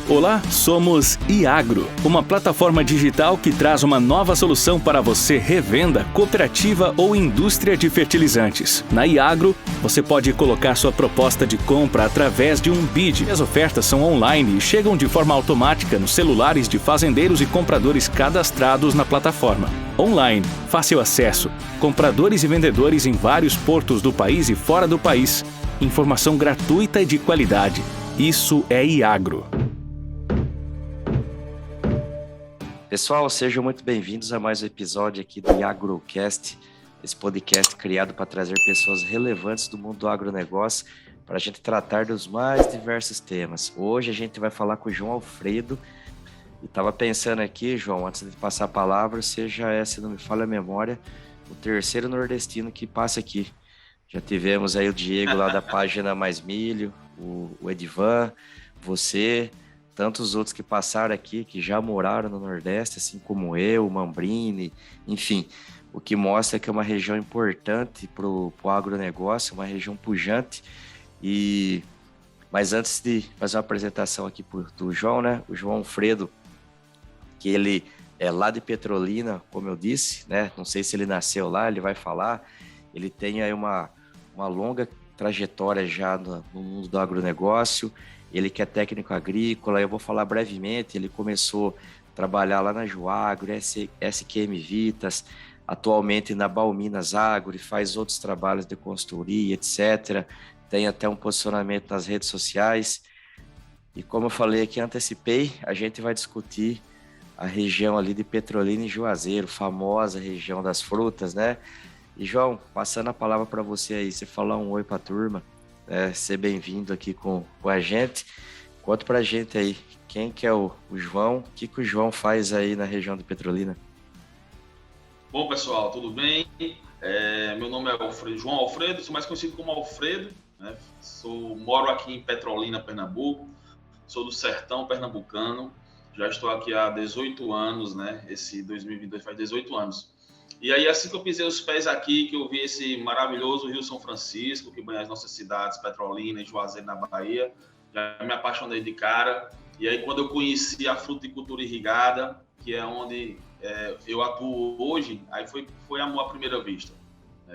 Olá, somos Iagro, uma plataforma digital que traz uma nova solução para você revenda, cooperativa ou indústria de fertilizantes. Na Iagro, você pode colocar sua proposta de compra através de um bid. As ofertas são online e chegam de forma automática nos celulares de fazendeiros e compradores cadastrados na plataforma. Online, fácil acesso, compradores e vendedores em vários portos do país e fora do país. Informação gratuita e de qualidade. Isso é Iagro. Pessoal, sejam muito bem-vindos a mais um episódio aqui do IagroCast, esse podcast criado para trazer pessoas relevantes do mundo do agronegócio para a gente tratar dos mais diversos temas. Hoje a gente vai falar com o João Alfredo. E estava pensando aqui, João, antes de passar a palavra, você já é, se não me falha a memória, o terceiro nordestino que passa aqui. Já tivemos aí o Diego lá da página Mais Milho, o Edivan, você, tantos outros que passaram aqui, que já moraram no Nordeste, assim como eu, o Mambrini, enfim, o que mostra que é uma região importante para o agronegócio, uma região pujante. Mas antes de fazer uma apresentação aqui do João, né, o João Alfredo, que ele é lá de Petrolina, como eu disse, né, não sei se ele nasceu lá, ele vai falar, ele tem aí uma longa trajetória já no mundo do agronegócio. Ele que é técnico agrícola, eu vou falar brevemente, ele começou a trabalhar lá na Juagro, SQM Vitas, atualmente na Balminas Agro, e faz outros trabalhos de consultoria, etc. Tem até um posicionamento nas redes sociais. E como eu falei aqui, antecipei, a gente vai discutir a região ali de Petrolina e Juazeiro, famosa região das frutas, né? E João, passando a palavra para você aí, você falar um oi para a turma. Ser bem-vindo aqui com a gente. Conta pra gente aí, quem que é o João, o que o João faz aí na região de Petrolina? Bom, pessoal, tudo bem? Meu nome é João Alfredo, sou mais conhecido como Alfredo, né? Moro aqui em Petrolina, Pernambuco, sou do sertão pernambucano, já estou aqui há 18 anos, né? Esse 2022 faz 18 anos. E aí, assim que eu pisei os pés aqui, que eu vi esse maravilhoso Rio São Francisco, que banha as nossas cidades, Petrolina e Juazeiro, na Bahia, já me apaixonei de cara. E aí, quando eu conheci a fruticultura irrigada, que é onde eu atuo hoje, aí foi amor à primeira vista.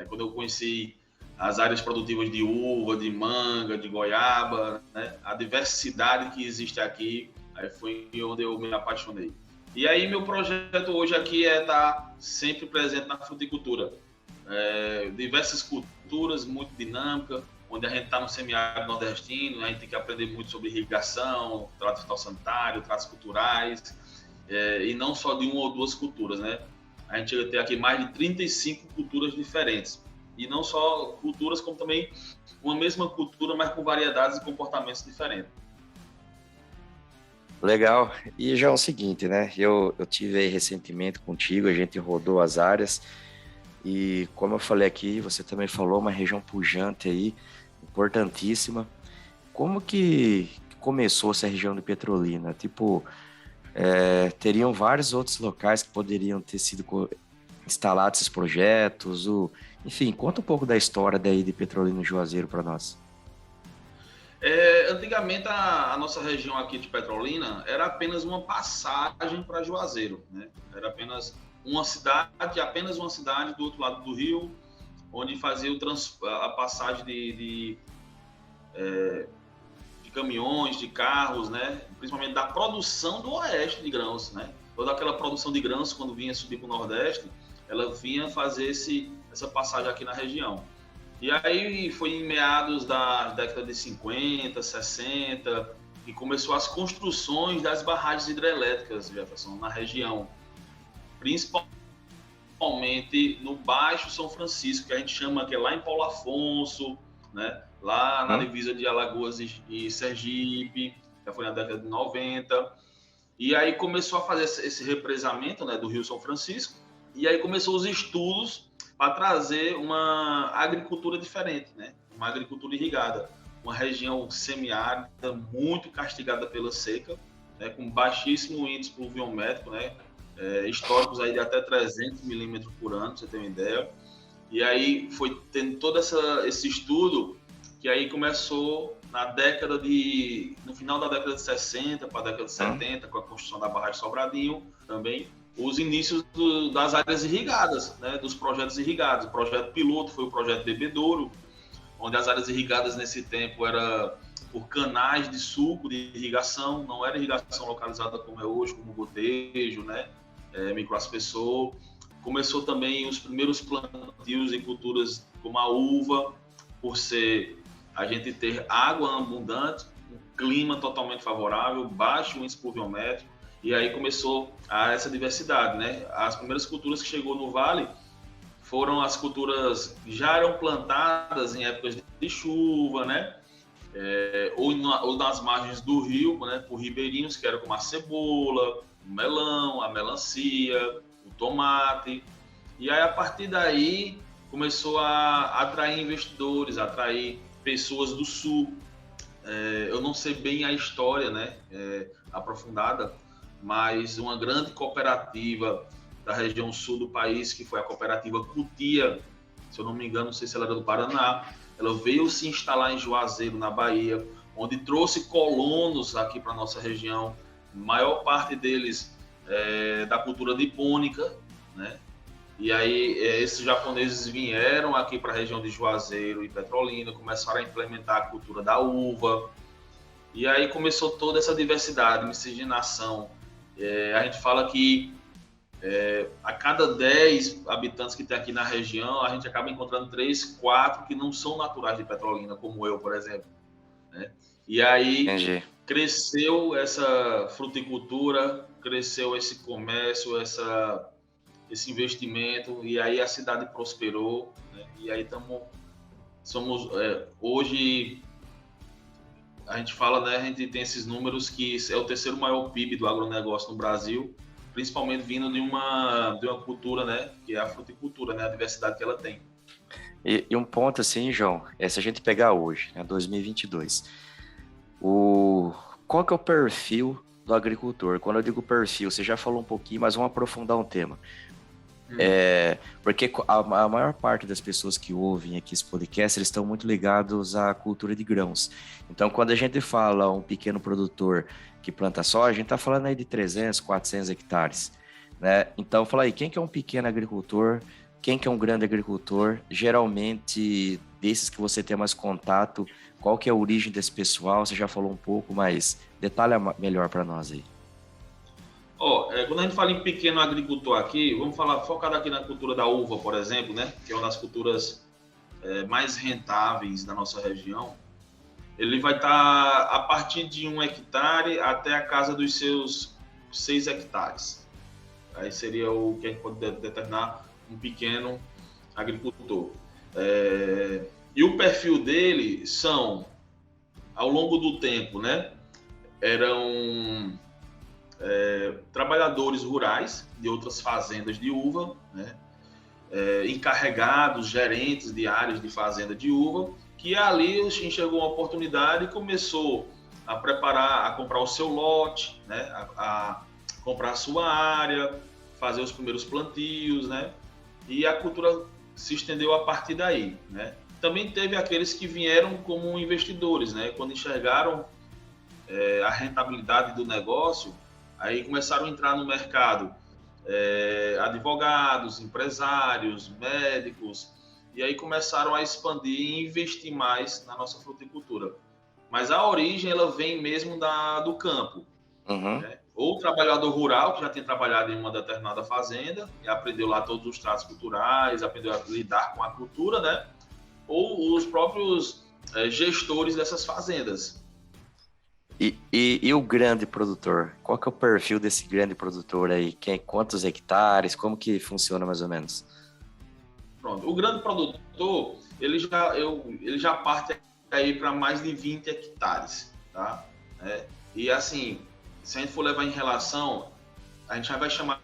Quando eu conheci as áreas produtivas de uva, de manga, de goiaba, né, a diversidade que existe aqui, aí foi onde eu me apaixonei. E aí, meu projeto hoje aqui é estar sempre presente na fruticultura. Diversas culturas, muito dinâmica, onde a gente está no semiárido nordestino, a gente tem que aprender muito sobre irrigação, trato fitossanitário, tratos culturais, e não só de uma ou duas culturas, né? A gente chega a ter aqui mais de 35 culturas diferentes. E não só culturas, como também uma mesma cultura, mas com variedades e comportamentos diferentes. Legal. E já é o seguinte, né? Eu tive aí recentemente contigo, a gente rodou as áreas e, como eu falei aqui, você também falou, uma região pujante aí, importantíssima. Como que começou essa região de Petrolina? Tipo, teriam vários outros locais que poderiam ter sido instalados esses projetos, enfim, conta um pouco da história daí de Petrolina e Juazeiro para nós. Antigamente a nossa região aqui de Petrolina era apenas uma passagem para Juazeiro, né? Era apenas uma cidade do outro lado do rio, onde fazia a passagem de caminhões, de carros, né? Principalmente da produção do oeste de grãos, né? Toda aquela produção de grãos, quando vinha subir para o Nordeste, ela vinha fazer essa passagem aqui na região. E aí foi em meados da década de 50, 60, que começou as construções das barragens hidrelétricas, Jefferson, na região. Principalmente no Baixo São Francisco, que a gente chama, que é lá em Paulo Afonso, né? Lá na divisa de Alagoas e Sergipe, já foi na década de 90. E aí começou a fazer esse represamento, né, do Rio São Francisco, e aí começou os estudos para trazer uma agricultura diferente, né? Uma agricultura irrigada, uma região semiárida muito castigada pela seca, né? Com baixíssimo índice pluviométrico, né? Históricos aí de até 300 milímetros por ano, para você ter uma ideia. E aí foi tendo todo esse estudo que aí começou no final da década de 60 para a década de 70, com a construção da barragem Sobradinho, também os inícios das áreas irrigadas, né, dos projetos irrigados. O projeto piloto foi o projeto Bebedouro, onde as áreas irrigadas nesse tempo era por canais de suco de irrigação, não era irrigação localizada como é hoje, como gotejo, né, microaspersor. Começou também os primeiros plantios em culturas como a uva, por ser a gente ter água abundante, um clima totalmente favorável, baixo índice pluviométrico, e aí começou essa diversidade, né? As primeiras culturas que chegou no Vale foram as culturas que já eram plantadas em épocas de chuva, né? Ou nas margens do rio, né? Por ribeirinhos, que eram como a cebola, o melão, a melancia, o tomate. E aí, a partir daí, começou a atrair investidores, a atrair pessoas do sul. Eu não sei bem a história, né, aprofundada, mas uma grande cooperativa da região sul do país, que foi a cooperativa Cutia, se eu não me engano, não sei se ela era do Paraná, ela veio se instalar em Juazeiro, na Bahia, onde trouxe colonos aqui para a nossa região, maior parte deles da cultura nipônica, né? E aí esses japoneses vieram aqui para a região de Juazeiro e Petrolina, começaram a implementar a cultura da uva, e aí começou toda essa diversidade, miscigenação. A gente fala que a cada 10 habitantes que tem aqui na região, a gente acaba encontrando 3, 4 que não são naturais de Petrolina, como eu, por exemplo, né? E aí Entendi. Cresceu essa fruticultura, cresceu esse comércio, esse investimento, e aí a cidade prosperou, né? E aí somos hoje a gente fala, né, a gente tem esses números que é o terceiro maior PIB do agronegócio no Brasil, principalmente vindo de uma cultura, né, que é a fruticultura, né, a diversidade que ela tem. E um ponto assim, João, se a gente pegar hoje, né, 2022, qual que é o perfil do agricultor? Quando eu digo perfil, você já falou um pouquinho, mas vamos aprofundar um tema. Porque a maior parte das pessoas que ouvem aqui esse podcast, eles estão muito ligados à cultura de grãos. Então, quando a gente fala um pequeno produtor que planta soja, a gente está falando aí de 300, 400 hectares, né? Então, fala aí, quem que é um pequeno agricultor? Quem que é um grande agricultor? Geralmente, desses que você tem mais contato, qual que é a origem desse pessoal? Você já falou um pouco, mas detalha melhor para nós aí. Quando a gente fala em pequeno agricultor aqui, vamos falar focado aqui na cultura da uva, por exemplo, né? Que é uma das culturas mais rentáveis da nossa região. Ele vai estar a partir de 1 hectare até a casa dos seus 6 hectares. Aí seria o que a gente pode determinar um pequeno agricultor. E o perfil dele são, ao longo do tempo, né? Eram trabalhadores rurais de outras fazendas de uva, né? Encarregados, gerentes de áreas de fazenda de uva, que ali enxergou uma oportunidade e começou a preparar, a comprar o seu lote, né? a comprar a sua área, fazer os primeiros plantios, né? E a cultura se estendeu a partir daí, né? Também teve aqueles que vieram como investidores, né? Quando enxergaram a rentabilidade do negócio, aí começaram a entrar no mercado advogados, empresários, médicos, e aí começaram a expandir e investir mais na nossa fruticultura. Mas a origem, ela vem mesmo do campo. Né? Ou o trabalhador rural, que já tem trabalhado em uma determinada fazenda, e aprendeu lá todos os tratos culturais, aprendeu a lidar com a cultura, né? Ou os próprios gestores dessas fazendas. E o grande produtor? Qual que é o perfil desse grande produtor aí? Quantos hectares? Como que funciona mais ou menos? Pronto. O grande produtor, ele já parte aí para mais de 20 hectares, tá? E assim, se a gente for levar em relação, a gente já vai chamar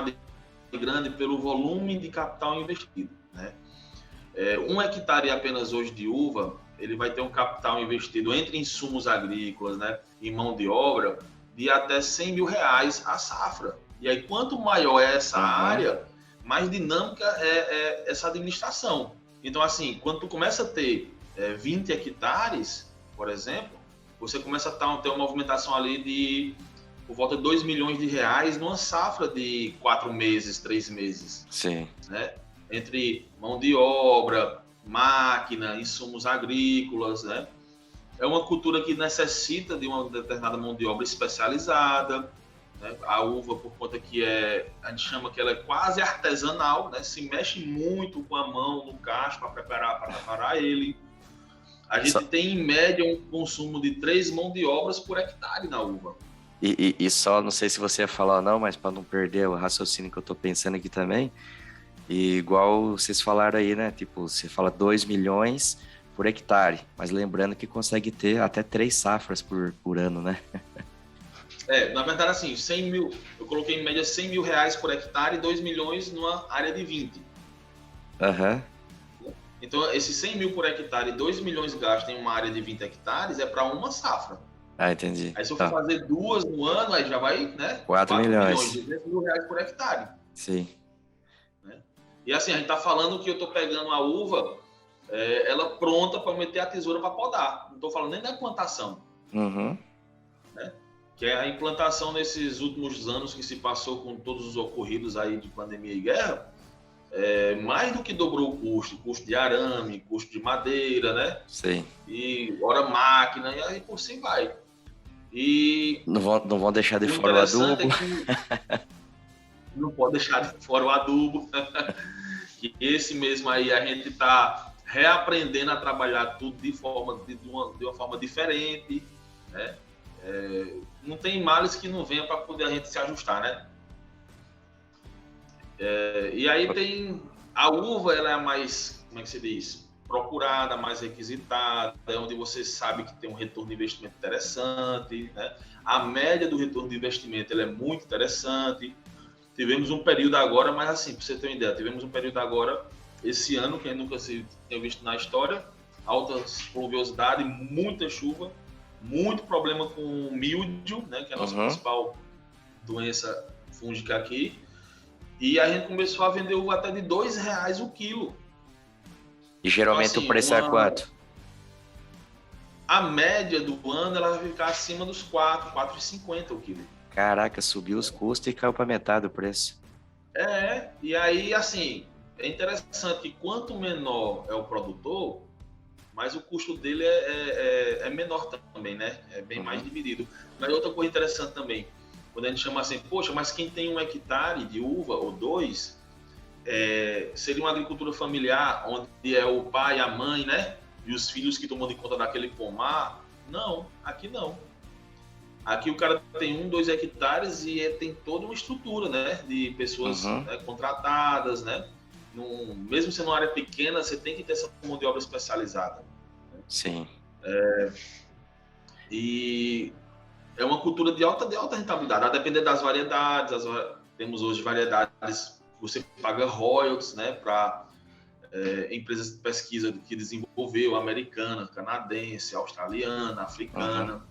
de grande pelo volume de capital investido, né? 1 hectare apenas hoje de uva, ele vai ter um capital investido entre insumos agrícolas, né, e mão de obra, de até R$100 mil a safra. E aí, quanto maior é essa área, mais dinâmica é essa administração. Então, assim, quando tu começa a ter 20 hectares, por exemplo, você começa a ter uma movimentação ali de por volta de 2 milhões de reais numa safra de 4 meses, 3 meses. Sim. Né? Entre mão de obra, máquina, insumos agrícolas, né? É uma cultura que necessita de uma determinada mão de obra especializada, né? A uva, por conta que a gente chama que ela é quase artesanal, né? Se mexe muito com a mão no cacho para preparar ele. A gente tem, em média, um consumo de 3 mãos de obras por hectare na uva. E só, não sei se você ia falar ou não, mas para não perder o raciocínio que eu estou pensando aqui também, e igual vocês falaram aí, né? Tipo, você fala 2 milhões por hectare, mas lembrando que consegue ter até 3 safras por ano, né? Na verdade, assim, 100 mil, eu coloquei em média 100 mil reais por hectare e 2 milhões numa área de 20. Aham. Então, esses 100 mil por hectare e 2 milhões gastos em uma área de 20 hectares é para uma safra. Ah, entendi. Aí se eu for fazer 2 no ano, aí já vai, né? 4 milhões. 200 mil reais por hectare. Sim. Né? E assim, a gente tá falando que eu tô pegando a uva, ela pronta para meter a tesoura para podar. Não tô falando nem da plantação. Uhum. Né? Que é a implantação nesses últimos anos que se passou com todos os ocorridos aí de pandemia e guerra, mais do que dobrou o custo de arame, custo de madeira, né? Sim. E ora máquina, e aí por si vai. E não vão deixar de fora o adubo. Não pode deixar de fora o adubo. Que esse mesmo aí a gente está reaprendendo a trabalhar tudo de uma forma diferente, né? Não tem males que não venha para poder a gente se ajustar, né? E aí tem a uva, ela é a mais, como é que se diz? Procurada, mais requisitada, é onde você sabe que tem um retorno de investimento interessante, né? A média do retorno de investimento ela é muito interessante. Tivemos um período agora, mas assim, para você ter uma ideia, tivemos um período agora, esse ano, que nunca se tinha visto na história, alta pluviosidade, muita chuva, muito problema com míldio, né? Que é a nossa principal doença fúngica aqui. E a gente começou a vender uva até de R$2 o quilo. E geralmente então, assim, o preço é quanto? A média do ano ela vai ficar acima dos 4,50 o quilo. Caraca, subiu os custos e caiu para metade o preço. E aí, assim, é interessante que quanto menor é o produtor, mais o custo dele é menor também, né? É bem mais dividido. Mas outra coisa interessante também, quando a gente chama assim, poxa, mas quem tem 1 hectare de uva ou 2, seria uma agricultura familiar, onde é o pai, a mãe, né? E os filhos que tomam de conta daquele pomar. Não, aqui não. Aqui o cara tem 1, 2 hectares e tem toda uma estrutura, né? De pessoas contratadas, né? Mesmo sendo uma área pequena, você tem que ter essa mão de obra especializada. Né? Sim. E é uma cultura de alta rentabilidade, a depender das variedades. Temos hoje variedades que você paga royalties, né, para empresas de pesquisa que desenvolveu, americana, canadense, australiana, africana.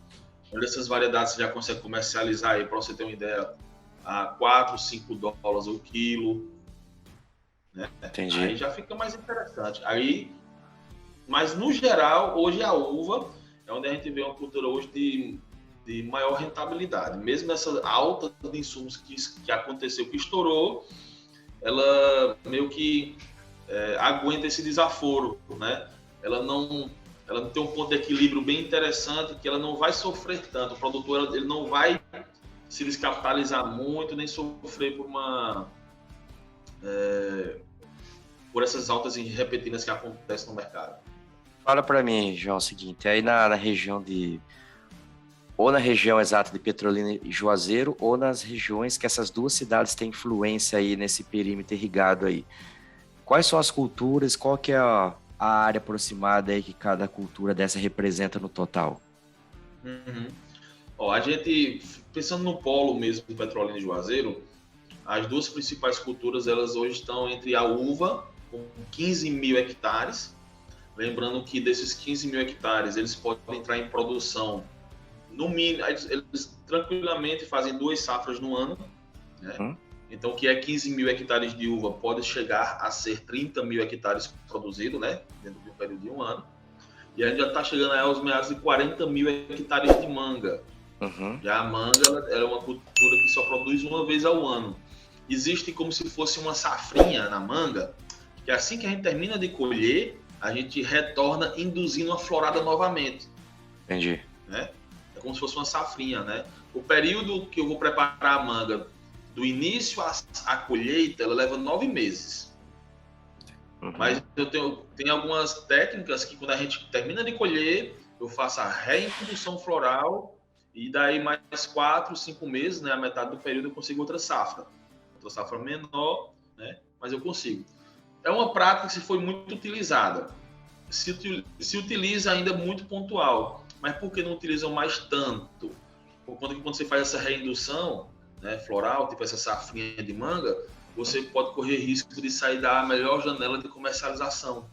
Onde essas variedades você já consegue comercializar aí, para você ter uma ideia, a 4, 5 dólares o quilo. Né? Entendi. Aí já fica mais interessante. Mas no geral, hoje a uva é onde a gente vê uma cultura hoje de maior rentabilidade. Mesmo nessa alta de insumos que aconteceu, que estourou, ela meio que aguenta esse desaforo, né? Ela não tem um ponto de equilíbrio bem interessante, que ela não vai sofrer tanto. O produtor ele não vai se descapitalizar muito, nem sofrer por essas altas e repetidas que acontecem no mercado. Fala para mim, João, o seguinte, aí na região ou na região exata de Petrolina e Juazeiro, ou nas regiões que essas duas cidades têm influência aí nesse perímetro irrigado aí. Quais são as culturas, qual que é a área aproximada aí que cada cultura dessa representa no total? A gente, pensando no polo mesmo do Petrolina e Juazeiro, as duas principais culturas, elas hoje estão entre a uva, com 15 mil hectares, lembrando que desses 15 mil hectares, eles podem entrar em produção, no mínimo, eles tranquilamente fazem 2 safras no ano, né? Então, o que é 15 mil hectares de uva pode chegar a ser 30 mil hectares produzidos, né? Dentro de um período de um ano. E a gente já está chegando aí aos meados de 40 mil hectares de manga. Já a manga ela é uma cultura que só produz uma vez ao ano. Existe como se fosse uma safrinha na manga, que assim que a gente termina de colher, a gente retorna induzindo a florada novamente. Entendi. Né? É como se fosse uma safrinha, né? O período que eu vou preparar a manga, do início à colheita, ela leva 9 meses. Mas eu tenho algumas técnicas que quando a gente termina de colher, eu faço a reintrodução floral e daí mais 4, 5 meses, né, a metade do período eu consigo outra safra menor, né, mas eu consigo. É uma prática que se foi muito utilizada. Se utiliza ainda muito pontual, mas por que não utilizam mais tanto? Quando você faz essa reindução, né, floral, tipo essa safrinha de manga, você pode correr risco de sair da melhor janela de comercialização.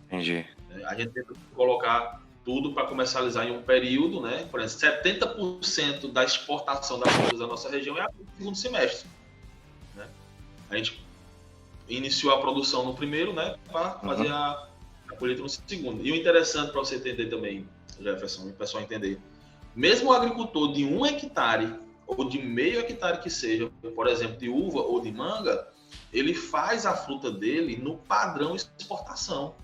Entendi. A gente tenta colocar tudo para comercializar em um período, né? Por exemplo, 70% da exportação das frutas da nossa região é no segundo semestre. Né? A gente iniciou a produção no primeiro, né? Para fazer a colheita no segundo. E o interessante para você entender também, Jefferson, o pessoal entender, mesmo o agricultor de 1 hectare ou de meio hectare que seja, por exemplo, de uva ou de manga, ele faz a fruta dele no padrão exportação.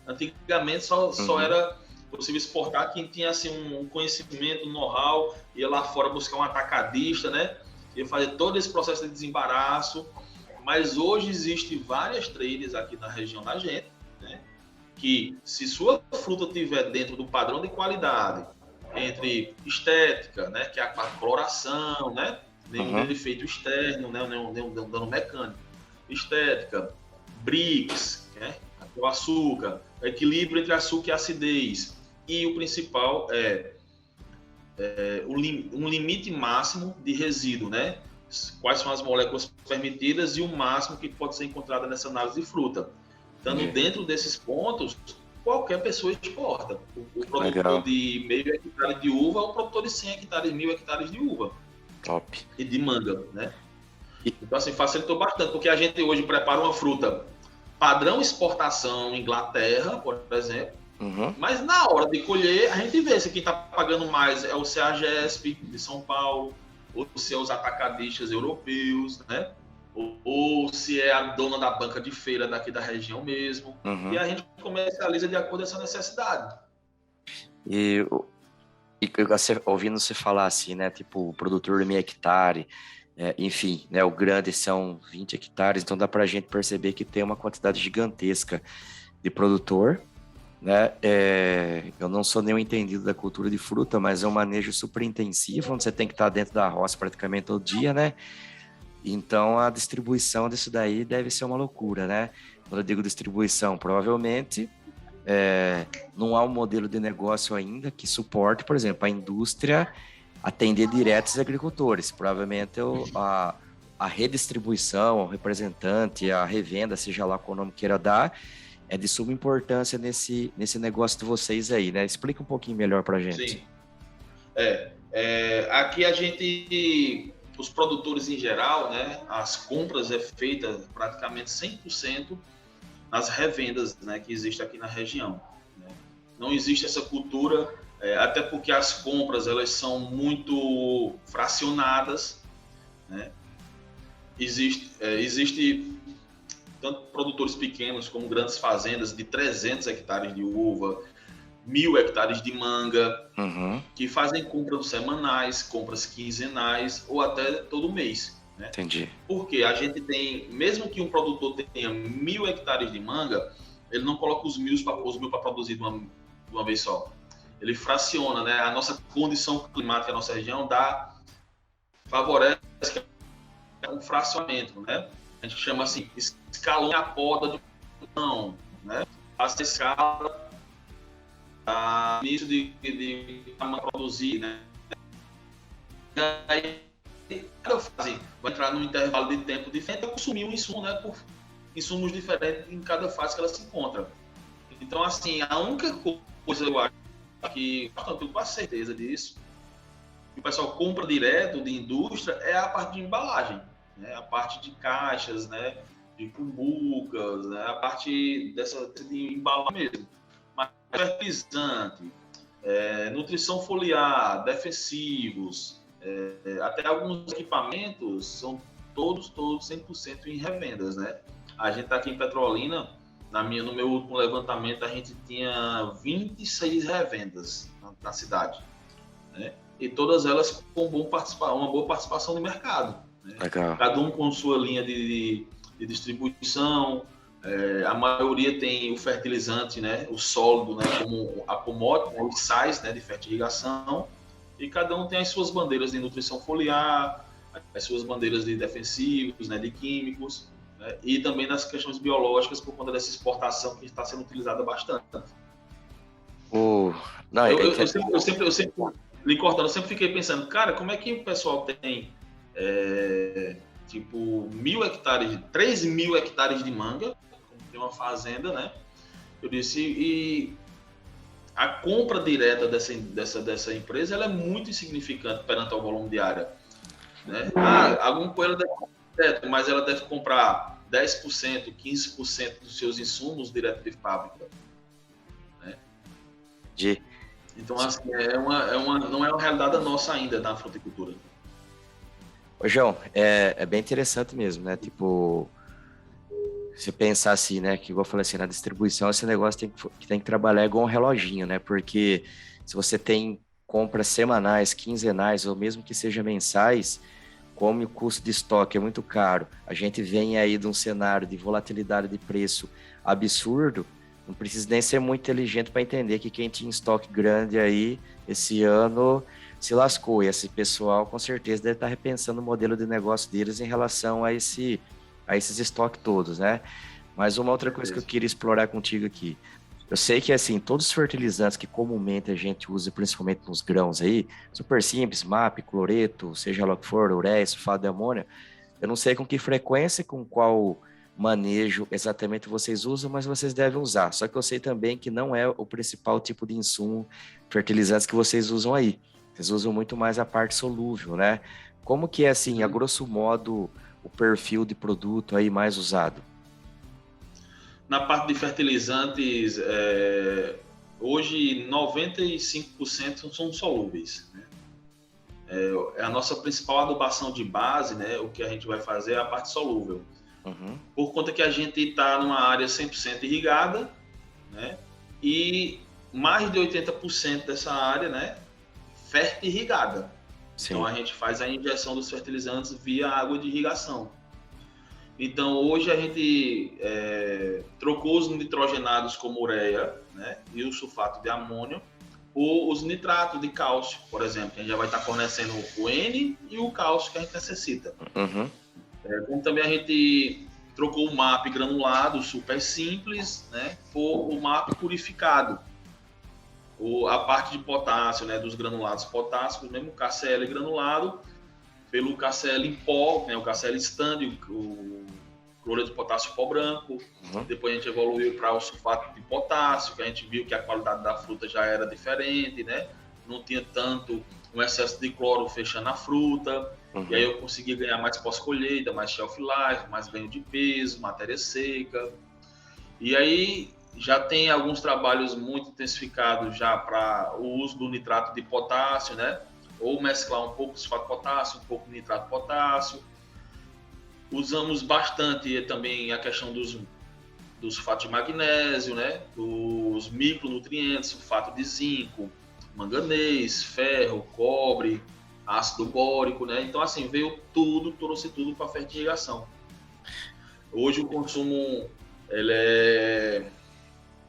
Antigamente só era possível exportar quem tinha assim, um conhecimento, um know-how, ia lá fora buscar um atacadista, né? Ia fazer todo esse processo de desembaraço. Mas hoje existe várias traders aqui na região da gente, né? Que se sua fruta estiver dentro do padrão de qualidade, entre estética, né, que é a coloração, né, nenhum defeito externo, né, nenhum dano mecânico, estética, BRICS, né, o açúcar, equilíbrio entre açúcar e acidez, e o principal é um limite máximo de resíduo, né, quais são as moléculas permitidas e o máximo que pode ser encontrado nessa análise de fruta. Estando dentro desses pontos, qualquer pessoa exporta. O produtor de meio hectare de uva ou o produtor de 100 hectares, 1000 hectares de uva. Top. E de manga, né? Então, assim, facilitou bastante, porque a gente hoje prepara uma fruta padrão exportação Inglaterra, por exemplo, mas na hora de colher, a gente vê se quem está pagando mais é o CEAGESP de São Paulo, ou se é os atacadistas europeus, né? Ou se é a dona da banca de feira daqui da região mesmo. E a gente comercializa de acordo com essa necessidade. E ouvindo você falar assim, né? Tipo, o produtor de meio hectare, enfim, né? O grande são 20 hectares, então dá pra gente perceber que tem uma quantidade gigantesca de produtor, né? Eu não sou nenhum entendido da cultura de fruta, mas é um manejo super intensivo, onde você tem que estar dentro da roça praticamente todo dia, né? Então, a distribuição disso daí deve ser uma loucura, né? Quando eu digo distribuição, provavelmente não há um modelo de negócio ainda que suporte, por exemplo, a indústria atender direto os agricultores. Provavelmente a redistribuição, o representante, a revenda, seja lá qual nome queira dar, é de suma importância nesse negócio de vocês aí, né? Explica um pouquinho melhor para a gente. Sim. Aqui a gente... Os produtores em geral, né, as compras é feita praticamente 100% nas revendas, né, que existe aqui na região. Né? Não existe essa cultura, até porque as compras elas são muito fracionadas. Né? Existe tanto produtores pequenos como grandes fazendas de 300 hectares de uva, 1000 hectares de manga, que fazem compras semanais, compras quinzenais ou até todo mês. Né? Entendi. Porque a gente tem, mesmo que um produtor tenha 1000 hectares de manga, ele não coloca os 1000 para produzir de uma vez só. Ele fraciona, né? A nossa condição climática, a nossa região, favorece um fracionamento, né? A gente chama assim, escalão a poda de não, né? Essa escala início de produzir, né? Aí, cada fase vai entrar num intervalo de tempo diferente e consumir um insumo, né? Por insumos diferentes em cada fase que ela se encontra. Então, assim, a única coisa eu acho que eu tenho quase certeza disso, que o pessoal compra direto de indústria é a parte de embalagem, né? A parte de caixas, né? De cumbucas, né? A parte de embalar mesmo. fertilizante, nutrição foliar, defensivos, até alguns equipamentos são todos 100% em revendas, né? A gente está aqui em Petrolina, no meu último levantamento, a gente tinha 26 revendas na cidade, né? E todas elas com uma boa participação no mercado, né? Cada um com sua linha de distribuição. A maioria tem o fertilizante, né, o sólido, né, como a commodity, os sais, né, de fertirrigação, e cada um tem as suas bandeiras de nutrição foliar, as suas bandeiras de defensivos, né, de químicos, né, e também nas questões biológicas por conta dessa exportação que está sendo utilizada bastante. Eu sempre lhe cortando, eu sempre fiquei pensando, cara, como é que o pessoal tem tipo 1.000 hectares, 3.000 hectares de manga, tem uma fazenda, né? Eu disse, e a compra direta dessa empresa, ela é muito insignificante perante ao volume de área, né? Algum coelho deve direto, mas ela deve comprar 10%, 15% dos seus insumos direto de fábrica, né? Então, assim, não é uma realidade nossa ainda na fruticultura. Ô, João, é bem interessante mesmo, né? Tipo, se pensar assim, né? Que igual eu falei assim, na distribuição, esse negócio tem que trabalhar igual um reloginho, né? Porque se você tem compras semanais, quinzenais, ou mesmo que seja mensais, como o custo de estoque é muito caro, a gente vem aí de um cenário de volatilidade de preço absurdo, não precisa nem ser muito inteligente para entender que quem tinha estoque grande aí, esse ano, se lascou. E esse pessoal, com certeza, deve estar repensando o modelo de negócio deles em relação a esses estoques todos, né? Mas uma outra coisa que eu queria explorar contigo aqui. Eu sei que, assim, todos os fertilizantes que comumente a gente usa, principalmente nos grãos aí, super simples, MAP, cloreto, seja lá o que for, ureia, sulfato de amônio, eu não sei com que frequência, com qual manejo exatamente vocês usam, mas vocês devem usar. Só que eu sei também que não é o principal tipo de insumo, fertilizantes que vocês usam aí. Vocês usam muito mais a parte solúvel, né? Como que é, assim, a grosso modo, o perfil de produto aí mais usado? Na parte de fertilizantes, hoje 95% são solúveis, né? É a nossa principal adubação de base, né? O que a gente vai fazer é a parte solúvel. Uhum. Por conta que a gente está numa área 100% irrigada, né? E mais de 80% dessa área, né, fertirrigada. Sim. Então a gente faz a injeção dos fertilizantes via água de irrigação. Então hoje a gente trocou os nitrogenados como ureia, né, e o sulfato de amônio por os nitratos de cálcio, por exemplo, que a gente já vai estar fornecendo o N e o cálcio que a gente necessita. Uhum. Como também a gente trocou o MAP granulado, super simples, né, por o MAP purificado. A parte de potássio, né, dos granulados potássicos, mesmo o KCl granulado, pelo KCl em pó, né, o KCl stand, o cloreto de potássio pó branco. Uhum. Depois a gente evoluiu para o sulfato de potássio, que a gente viu que a qualidade da fruta já era diferente, né? Não tinha tanto um excesso de cloro fechando a fruta. Uhum. E aí eu consegui ganhar mais pós-colheita, mais shelf life, mais ganho de peso, matéria seca. E aí já tem alguns trabalhos muito intensificados já para o uso do nitrato de potássio, né? Ou mesclar um pouco de sulfato de potássio, um pouco de nitrato de potássio. Usamos bastante também a questão do sulfato de magnésio, né? Dos micronutrientes, sulfato de zinco, manganês, ferro, cobre, ácido bórico, né? Então, assim, trouxe tudo para a fertirrigação. Hoje o consumo, ele é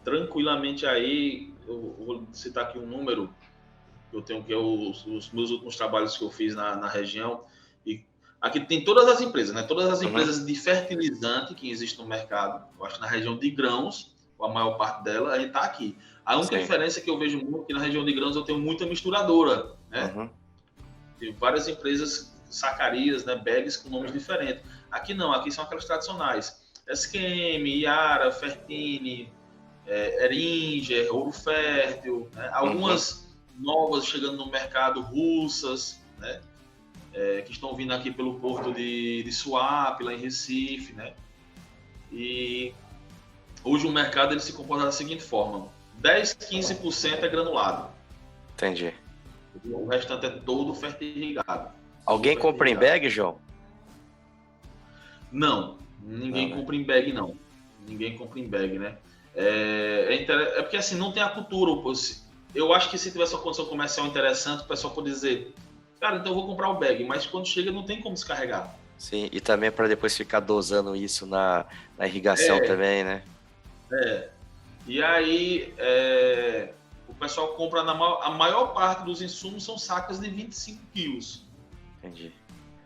tranquilamente aí, eu vou citar aqui um número, eu tenho que os meus últimos trabalhos que eu fiz na região, e aqui tem todas as empresas, né? Todas as empresas de fertilizante que existem no mercado, eu acho que na região de grãos, a maior parte dela, a gente está aqui. A única diferença que eu vejo muito que na região de grãos eu tenho muita misturadora, né? Uhum. Tem várias empresas sacarias, né, bags com nomes diferentes. Aqui não, aqui são aquelas tradicionais. SQM, Yara, Fertini, Eringer, Ouro Fértil, né? Algumas novas chegando no mercado, russas, né? Que estão vindo aqui pelo porto de Suape, lá em Recife, né? E hoje o mercado ele se comporta da seguinte forma: 10, 15% é granulado. Entendi. O restante é todo fertirrigado. Alguém compra em bag, João? Não, ninguém compra em bag, não. Ninguém compra em bag, né? É porque assim, não tem a cultura. Eu acho que se tivesse uma condição comercial interessante, o pessoal pode dizer, cara, então eu vou comprar o bag, mas quando chega não tem como descarregar. Sim, e também para depois ficar dosando isso na irrigação também, né? E aí, o pessoal compra, a maior parte dos insumos são sacas de 25 quilos. Entendi.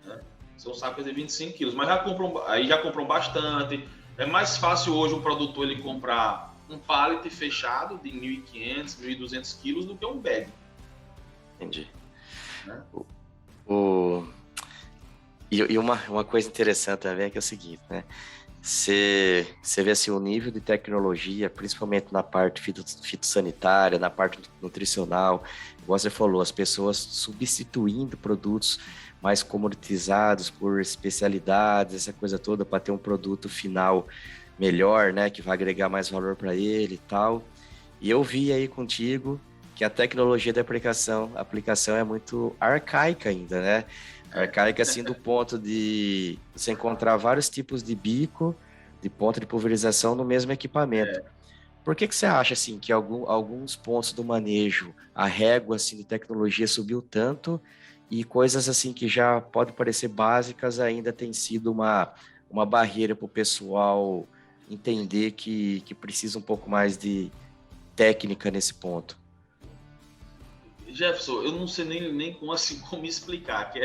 Né? São sacas de 25 quilos, mas já compram bastante. É mais fácil hoje o produtor ele comprar um pallet fechado de 1.500, 1.200 quilos do que um bag. Entendi. Né? E uma coisa interessante também é que é o seguinte, né? Você vê assim, o nível de tecnologia, principalmente na parte fitossanitária, na parte nutricional, igual você falou, as pessoas substituindo produtos mais comoditizados por especialidades, essa coisa toda, para ter um produto final melhor, né, que vai agregar mais valor para ele e tal. E eu vi aí contigo que a tecnologia da aplicação é muito arcaica ainda, né? Arcaica, assim, do ponto de você encontrar vários tipos de bico, de ponto de pulverização no mesmo equipamento. Por que você acha, assim, que alguns pontos do manejo, a régua, assim, de tecnologia subiu tanto e coisas, assim, que já podem parecer básicas ainda tem sido uma barreira para o pessoal entender que precisa um pouco mais de técnica nesse ponto? Jefferson, eu não sei nem como explicar, que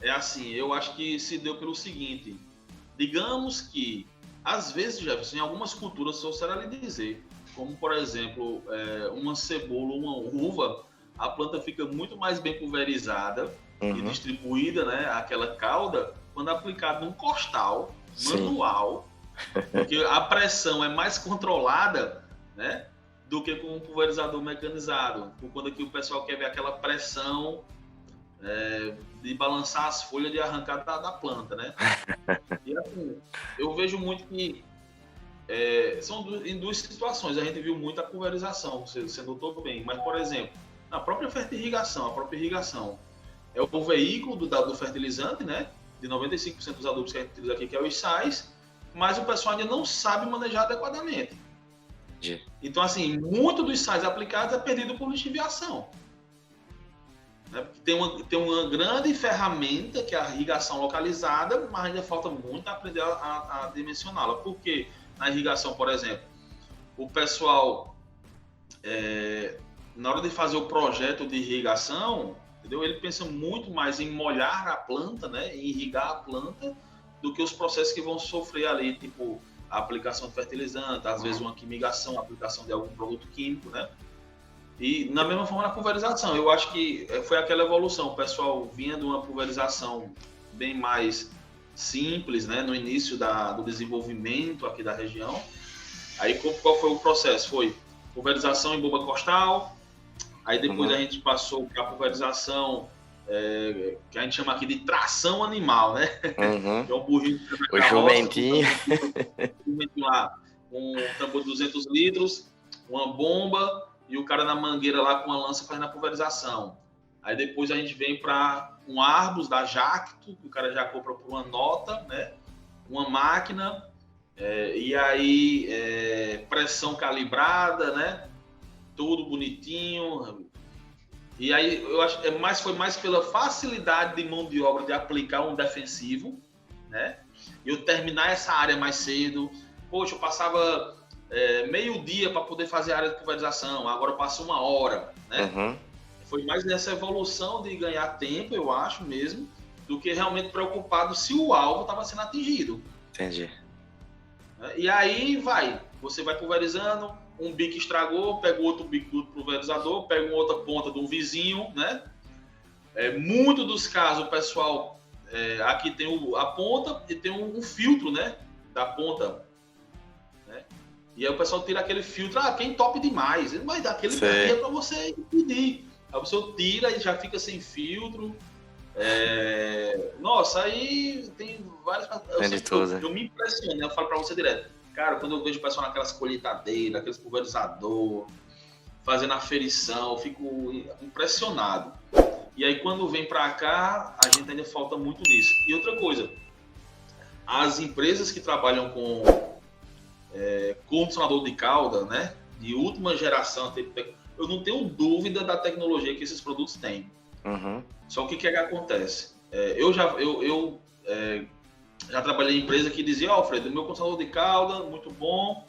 é assim, eu acho que se deu pelo seguinte, digamos que, às vezes, Jefferson, em algumas culturas, só será lhe dizer, como, por exemplo, uma cebola, uma uva, a planta fica muito mais bem pulverizada e distribuída, né, aquela cauda, quando aplicada num costal manual, porque a pressão é mais controlada, né, do que com um pulverizador mecanizado. Por conta que o pessoal quer ver aquela pressão de balançar as folhas de arrancar da planta, né? E assim, eu vejo muito que são em duas situações. A gente viu muito a pulverização, você notou bem. Mas, por exemplo, na própria fertirrigação, é o veículo do fertilizante, né? De 95% dos adubos que a gente utiliza aqui, que é os sais, mas o pessoal ainda não sabe manejar adequadamente. Então, assim, muito dos sais aplicados é perdido por lixiviação. Né? Porque tem uma grande ferramenta, que é a irrigação localizada, mas ainda falta muito aprender a dimensioná-la. Porque na irrigação, por exemplo, o pessoal, na hora de fazer o projeto de irrigação, entendeu? Ele pensa muito mais em molhar a planta, né? Em irrigar a planta, do que os processos que vão sofrer ali, tipo a aplicação de fertilizante, às vezes uma quimigação, a aplicação de algum produto químico, né? E na mesma forma na pulverização, eu acho que foi aquela evolução, o pessoal vinha de uma pulverização bem mais simples, né, no início do desenvolvimento aqui da região. Aí qual foi o processo? Foi pulverização em bomba costal, aí depois a gente passou para a pulverização que a gente chama aqui de tração animal, né? Que é um burrinho. O jumentinho. Lá, um tambor de 200 litros, uma bomba e o cara na mangueira lá com uma lança fazendo a pulverização. Aí depois a gente vem para um Arbus da Jacto, que o cara já compra por uma nota, né? Uma máquina, e aí pressão calibrada, né? Tudo bonitinho. E aí eu acho que foi mais pela facilidade de mão de obra de aplicar um defensivo, né? E eu terminar essa área mais cedo. Poxa, eu passava meio-dia para poder fazer a área de pulverização, agora eu passo 1 hora, né? Foi mais nessa evolução de ganhar tempo, eu acho mesmo, do que realmente preocupado se o alvo estava sendo atingido. Entendi. E aí você vai pulverizando, um bico estragou, pega outro bico do pulverizador, pega uma outra ponta de um vizinho, né? Muito dos casos, o pessoal aqui tem a ponta e tem um filtro, né? Da ponta. Né? E aí o pessoal tira aquele filtro, quem tope demais, ele vai dar aquele para você impedir. Aí você tira e já fica sem filtro. Nossa, aí tem várias... Eu me impressiono, né? Eu falo para você direto. Cara, quando eu vejo o pessoal naquelas colheitadeiras, aqueles pulverizador, fazendo aferição, eu fico impressionado. E aí, quando vem para cá, a gente ainda falta muito nisso. E outra coisa, as empresas que trabalham com condicionador de cauda, né, de última geração, eu não tenho dúvida da tecnologia que esses produtos têm. Uhum. Só que o que acontece? Eu já trabalhei em empresa que dizia, Alfredo, meu condicionador de cauda, muito bom,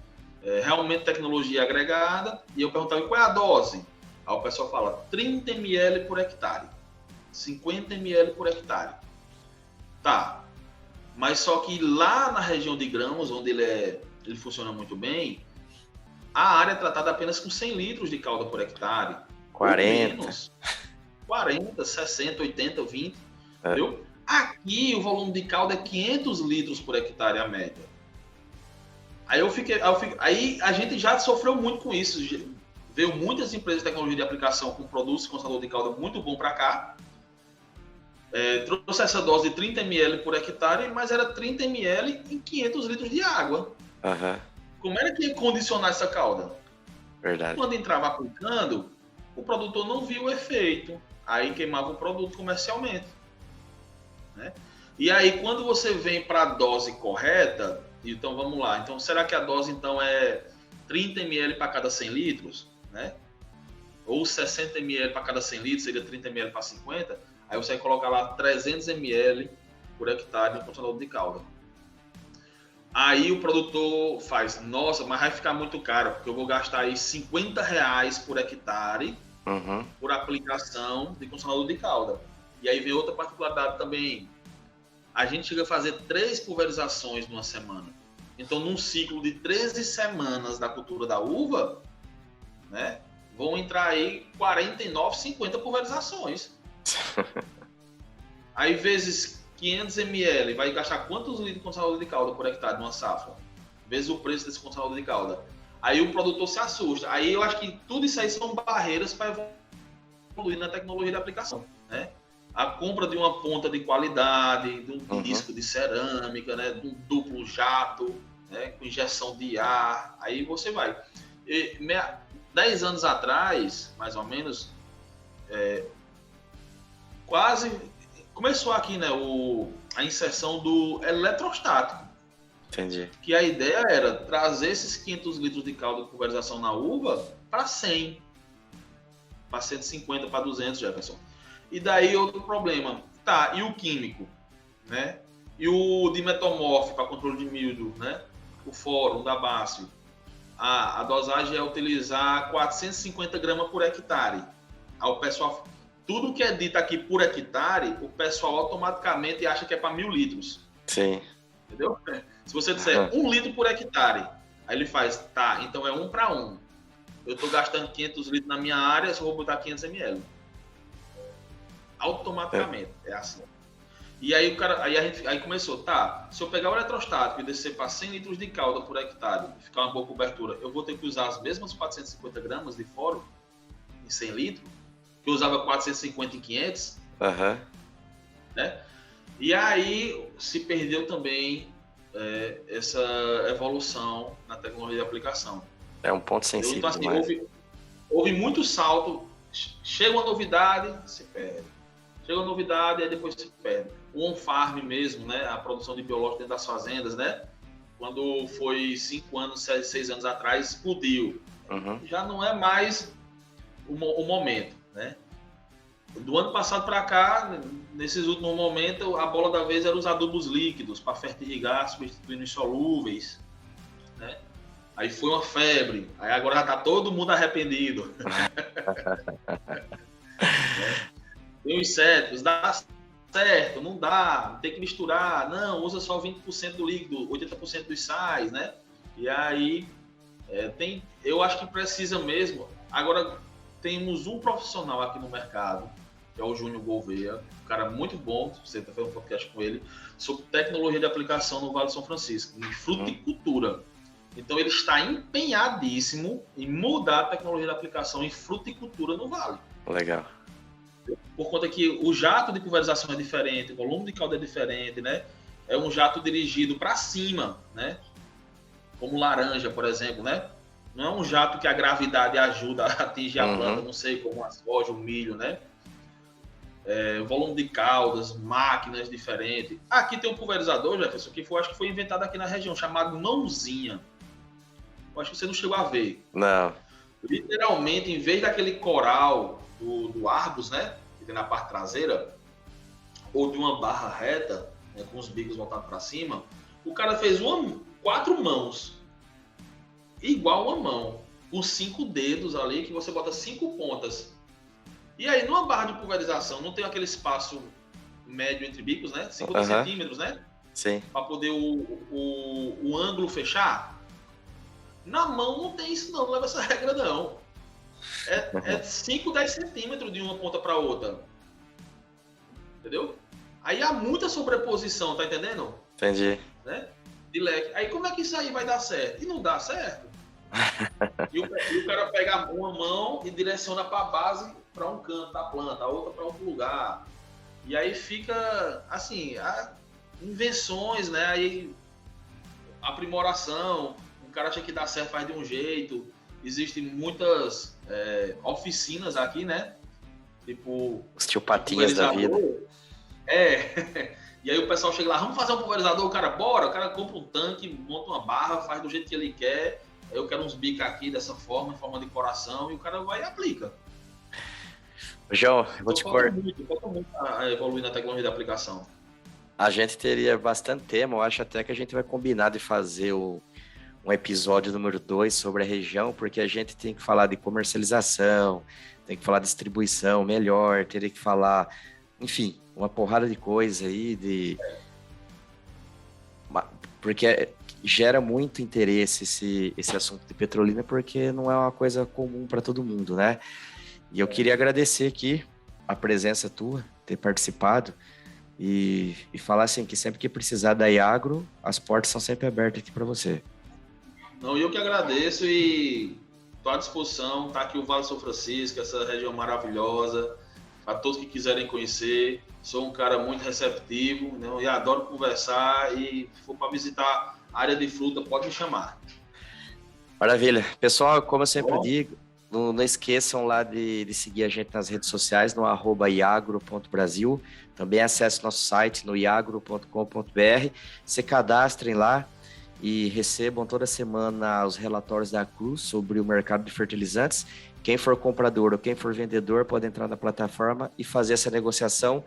realmente tecnologia agregada, e eu perguntava, qual é a dose? Aí o pessoal fala, 30 ml por hectare, 50 ml por hectare. Tá, mas só que lá na região de Grãos, onde ele funciona muito bem, a área é tratada apenas com 100 litros de cauda por hectare. 40. Menos, 40, 60, 80, 20, entendeu? Aqui o volume de cauda é 500 litros por hectare, a média. Aí a gente já sofreu muito com isso. Veio muitas empresas de tecnologia de aplicação com produtos de condicionador de cauda muito bom para cá. Trouxe essa dose de 30 ml por hectare, mas era 30 ml em 500 litros de água. Uhum. Como era que ia condicionar essa cauda? Verdade. Quando entrava aplicando, o produtor não viu o efeito. Aí queimava o produto comercialmente. Né? E aí, quando você vem para a dose correta, então vamos lá. Então, será que a dose então é 30 ml para cada 100 litros? Né? Ou 60 ml para cada 100 litros, seria 30 ml para 50? Aí você vai colocar lá 300 ml por hectare no condicionador de cauda. Aí o produtor faz, nossa, mas vai ficar muito caro, porque eu vou gastar aí R$50 por hectare por aplicação de condicionador de cauda. E aí vem outra particularidade também. A gente chega a fazer 3 pulverizações numa semana. Então, num ciclo de 13 semanas da cultura da uva, né, vão entrar aí 49, 50 pulverizações. Aí, vezes 500 ml, vai gastar quantos litros de condicionador de cauda por hectare numa safra? Vezes o preço desse condicionador de cauda. Aí o produtor se assusta. Aí eu acho que tudo isso aí são barreiras para evoluir na tecnologia de aplicação, né? A compra de uma ponta de qualidade, de um disco de cerâmica, né? De um duplo jato, né? Com injeção de ar, aí você vai. 10 anos atrás, mais ou menos, quase começou aqui, né, a inserção do eletrostático. Entendi. Que a ideia era trazer esses 500 litros de calda de pulverização na uva para 100, para 150, para 200, Jefferson. E daí outro problema, tá, e o químico, né? E o dimetomorfo para controle de milho, né? O fórum da Bácio. A dosagem é utilizar 450 gramas por hectare. Aí o pessoal, tudo que é dito aqui por hectare, o pessoal automaticamente acha que é para 1000 litros. Sim. Entendeu? Se você disser 1 litro por hectare, aí ele faz, tá, então é 1 para 1. Eu estou gastando 500 litros na minha área, só vou botar 500 ml. Automaticamente, é assim. E aí, aí começou, tá, se eu pegar o eletrostático e descer para 100 litros de calda por hectare e ficar uma boa cobertura, eu vou ter que usar as mesmas 450 gramas de fórum em 100 litros, que eu usava 450 em 500, né? E aí se perdeu também essa evolução na tecnologia de aplicação. É um ponto sensível. Então, assim, houve muito salto. Chega uma novidade, se perde. Chega uma novidade, aí depois se perde. O on-farm mesmo, né? A produção de biológico dentro das fazendas, né? Quando foi 5 anos, 6 anos atrás, explodiu. Já não é mais o momento, né? Do ano passado para cá, nesses últimos momentos, a bola da vez era os adubos líquidos para fertirrigar, substituindo os solúveis, né? Aí foi uma febre, aí agora já está todo mundo arrependido. Tem os insetos, dá certo, não dá, tem que misturar, não, usa só 20% do líquido, 80% dos sais, né? E aí, eu acho que precisa mesmo. Agora, temos um profissional aqui no mercado, que é o Júnior Gouveia, um cara muito bom, você está fazendo um podcast com ele, sobre tecnologia de aplicação no Vale do São Francisco, em fruticultura. Então, ele está empenhadíssimo em mudar a tecnologia de aplicação em fruticultura no Vale. Legal. Por conta que o jato de pulverização é diferente, o volume de calda é diferente, né? É um jato dirigido para cima, né? como laranja, por exemplo, né? Não é um jato que a gravidade ajuda a atingir a planta, não sei, como a soja, o milho, né? Volume de caudas, máquinas diferentes. Aqui tem um pulverizador, Jefferson, que acho que foi inventado aqui na região, chamado Mãozinha. Eu acho que você não chegou a ver. Não. Literalmente, em vez daquele coral do Argos, né? Que tem na parte traseira, ou de uma barra reta, né, com os bicos voltados para cima, o cara fez 4 mãos. Igual uma mão. Com 5 dedos ali, que você bota 5 pontas. E aí, numa barra de pulverização, não tem aquele espaço médio entre bicos, né? 50 centímetros, né? Sim. Para poder o ângulo fechar. Na mão não tem isso não leva essa regra não. É 5, 10 centímetros de uma ponta para outra. Entendeu? Aí há muita sobreposição, tá entendendo? Entendi. Né? De leque. Aí como é que isso aí vai dar certo? E não dá certo. E o cara pega uma mão e direciona para a base, para um canto da planta, a outra para outro lugar. E aí fica, assim, invenções, né? Aí, aprimoração. O cara acha que dá certo, faz de um jeito. Existem muitas oficinas aqui, né? Tipo... Os tio Patinhas da vida. E aí o pessoal chega lá, vamos fazer um pulverizador, o cara, bora. O cara compra um tanque, monta uma barra, faz do jeito que ele quer. Eu quero uns bicos aqui dessa forma, em forma de coração, e o cara vai e aplica. João, eu vou te cortar. Falta muito a evoluir na tecnologia de aplicação. A gente teria bastante tema, eu acho até que a gente vai combinar de fazer um episódio número 2 sobre a região, porque a gente tem que falar de comercialização, tem que falar de distribuição melhor, teria que falar, enfim, uma porrada de coisa aí, porque gera muito interesse esse assunto de Petrolina, porque não é uma coisa comum para todo mundo, né? E eu queria agradecer aqui a presença tua, ter participado e falar assim, que sempre que precisar da Iagro, as portas são sempre abertas aqui para você. Não, eu que agradeço e estou à disposição. Está aqui o Vale São Francisco, essa região maravilhosa, para todos que quiserem conhecer. Sou um cara muito receptivo, né? E adoro conversar, e se for para visitar a área de fruta, pode me chamar. Maravilha. Pessoal, como eu sempre digo, não esqueçam lá de seguir a gente nas redes sociais, no @iagro.brasil. Também acesse nosso site no iagro.com.br. Se cadastrem lá e recebam toda semana os relatórios da Cruz sobre o mercado de fertilizantes. Quem for comprador ou quem for vendedor pode entrar na plataforma e fazer essa negociação